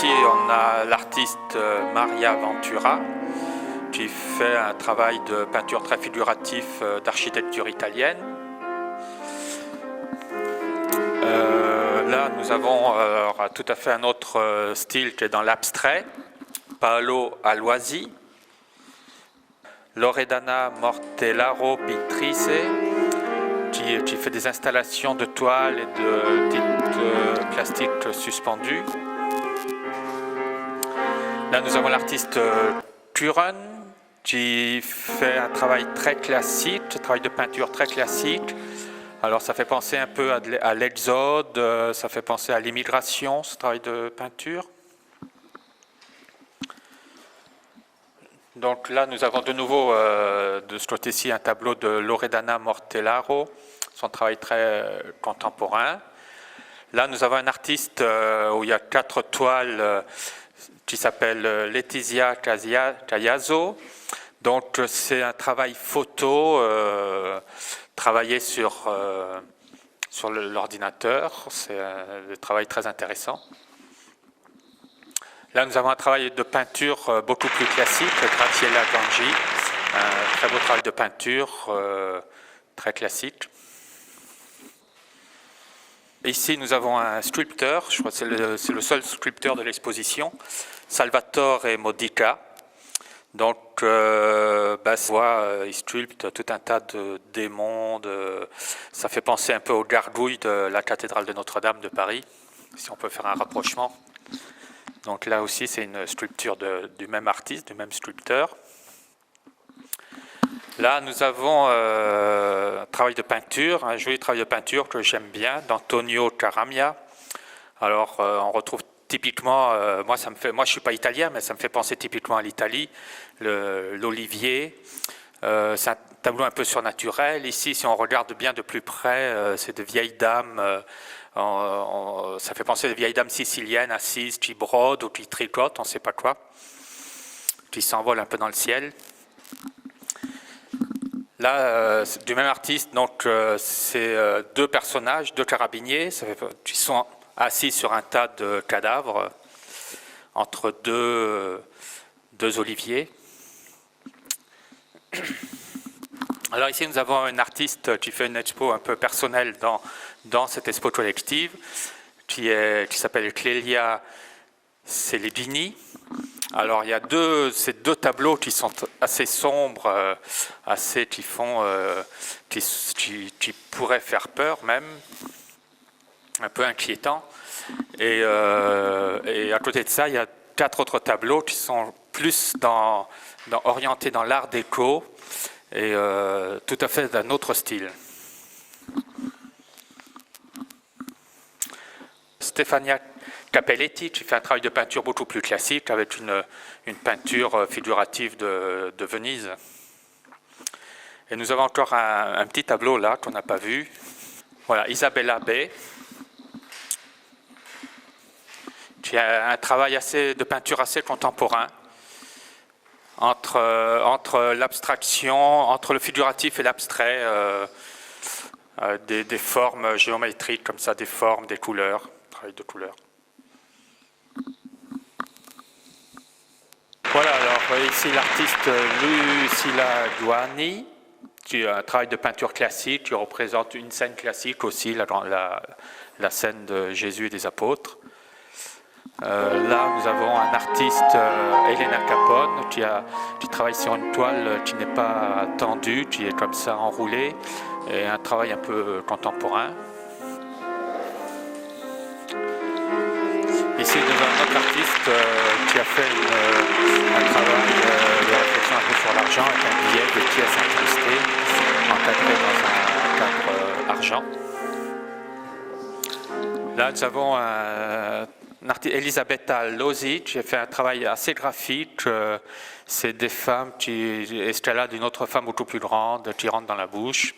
ici, on a l'artiste Maria Ventura qui fait un travail de peinture très figuratif d'architecture italienne. Là, nous avons tout à fait un autre style qui est dans l'abstrait, Paolo Aloisi, Loredana Mortellaro Pitrice, qui fait des installations de toiles et de petites plastiques suspendues. Là, nous avons l'artiste Turen, qui fait un travail très classique, un travail de peinture très classique. Alors, ça fait penser un peu à l'exode, ça fait penser à l'immigration, ce travail de peinture. Donc là, nous avons de nouveau, de ce côté-ci, un tableau de Loredana Mortellaro, son travail très contemporain. Là, nous avons un artiste où il y a 4 toiles qui s'appelle Letizia Cagliazzo. Donc, c'est un travail photo travaillé sur l'ordinateur. C'est un travail très intéressant. Là, nous avons un travail de peinture beaucoup plus classique, Graziella Gangi, un très beau travail de peinture très classique. Ici, nous avons un sculpteur, je crois que c'est le seul sculpteur de l'exposition, Salvatore Modica. Donc, il sculpte tout un tas de démons, ça fait penser un peu aux gargouilles de la cathédrale de Notre-Dame de Paris, si on peut faire un rapprochement. Donc là aussi, c'est une sculpture du même artiste, du même sculpteur. Là, nous avons un travail de peinture, un joli travail de peinture que j'aime bien, d'Antonio Caramia. Alors, on retrouve typiquement, moi je ne suis pas italien, mais ça me fait penser typiquement à l'Italie, l'olivier. C'est un tableau un peu surnaturel. Ici, si on regarde bien de plus près, c'est de vieilles dames. Ça fait penser à des vieilles dames siciliennes assises qui brodent ou qui tricotent, on ne sait pas quoi, qui s'envolent un peu dans le ciel. Là, du même artiste, donc c'est 2 personnages, 2 carabiniers, qui sont assis sur un tas de cadavres entre deux oliviers. Alors ici, nous avons un artiste qui fait une expo un peu personnelle dans cette expo collective, qui s'appelle Clélia Celebini. Alors il y a ces deux tableaux qui sont assez sombres, qui pourraient faire peur même, un peu inquiétants. Et à côté de ça, il y a 4 autres tableaux qui sont plus orientés dans l'art déco et tout à fait d'un autre style. Stefania Capelletti, qui fait un travail de peinture beaucoup plus classique avec une peinture figurative de Venise. Et nous avons encore un petit tableau là qu'on n'a pas vu. Voilà, Isabella Bay, qui a un travail de peinture assez contemporain entre l'abstraction, entre le figuratif et l'abstrait, des formes géométriques comme ça, des formes, des couleurs, travail de couleurs. Voilà, alors ici l'artiste Lucilla Guani, qui a un travail de peinture classique, qui représente une scène classique aussi, la scène de Jésus et des apôtres. Là, nous avons un artiste, Elena Capone, qui travaille sur une toile qui n'est pas tendue, qui est comme ça enroulée, et un travail un peu contemporain. Ici, nous avons un autre artiste qui a fait un travail de réflexion un peu sur l'argent, avec un billet de pièces incrustées, encadré dans un cadre argent. Là, nous avons Elisabetta Losi, qui a fait un travail assez graphique. C'est des femmes qui escaladent une autre femme beaucoup plus grande, qui rentre dans la bouche.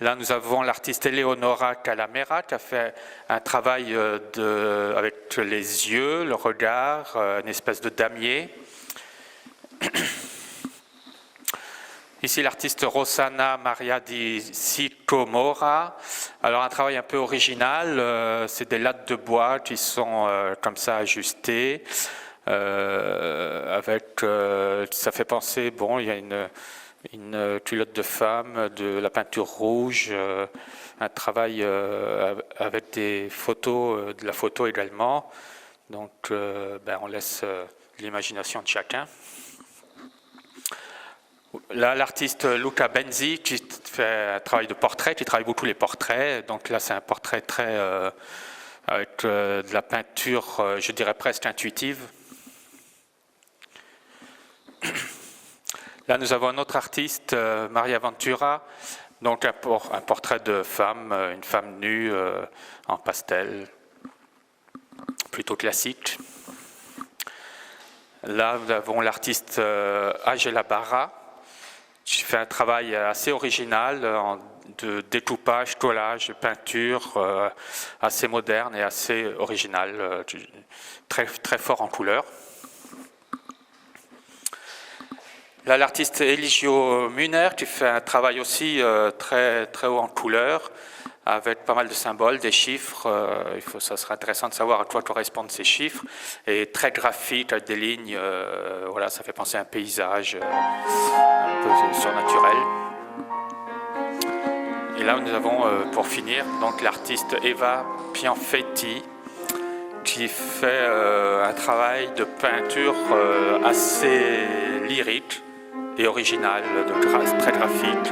Là, nous avons l'artiste Eleonora Calamera, qui a fait un travail avec les yeux, le regard, une espèce de damier. Ici, l'artiste Rossana Maria di Sicomora. Alors, un travail un peu original. C'est des lattes de bois qui sont comme ça ajustées. Ça fait penser, bon, il y a une culotte de femme, de la peinture rouge, un travail avec des photos, de la photo également. Donc, on laisse l'imagination de chacun. Là, l'artiste Luca Benzi qui fait un travail de portrait, qui travaille beaucoup les portraits. Donc là, c'est un portrait très avec de la peinture, je dirais presque intuitive. Là, nous avons un autre artiste, Maria Ventura, donc un portrait de femme, une femme nue en pastel, plutôt classique. Là, nous avons l'artiste Angela Barra, qui fait un travail assez original de découpage, collage, peinture, assez moderne et assez original, très, très fort en couleur. Là, l'artiste Eligio Muner, qui fait un travail aussi très, très haut en couleur, avec pas mal de symboles, des chiffres. Ça serait intéressant de savoir à quoi correspondent ces chiffres. Et très graphique, avec des lignes, voilà, ça fait penser à un paysage un peu surnaturel. Et là, nous avons, pour finir, donc l'artiste Eva Pianfetti, qui fait un travail de peinture assez lyrique et original, très graphique.